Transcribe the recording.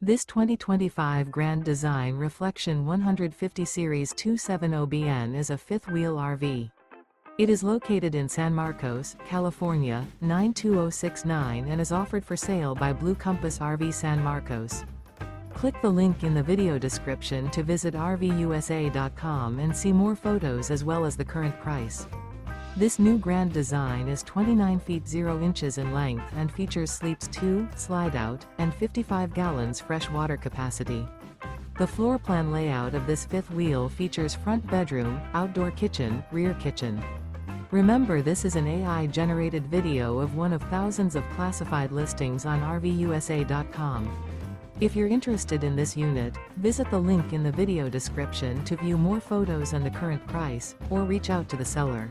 This 2025 Grand Design Reflection 150 Series 270BN is a fifth-wheel RV. It is located in San Marcos, California, 92069 and is offered for sale by Blue Compass RV San Marcos. Click the link in the video description to visit RVUSA.com and see more photos as well as the current price. This new Grand Design is 29 feet 0 inches in length and features sleeps 2, slide-out, and 55 gallons fresh water capacity. The floor plan layout of this fifth wheel features front bedroom, outdoor kitchen, rear kitchen. Remember, this is an AI-generated video of one of thousands of classified listings on RVUSA.com. If you're interested in this unit, visit the link in the video description to view more photos and the current price, or reach out to the seller.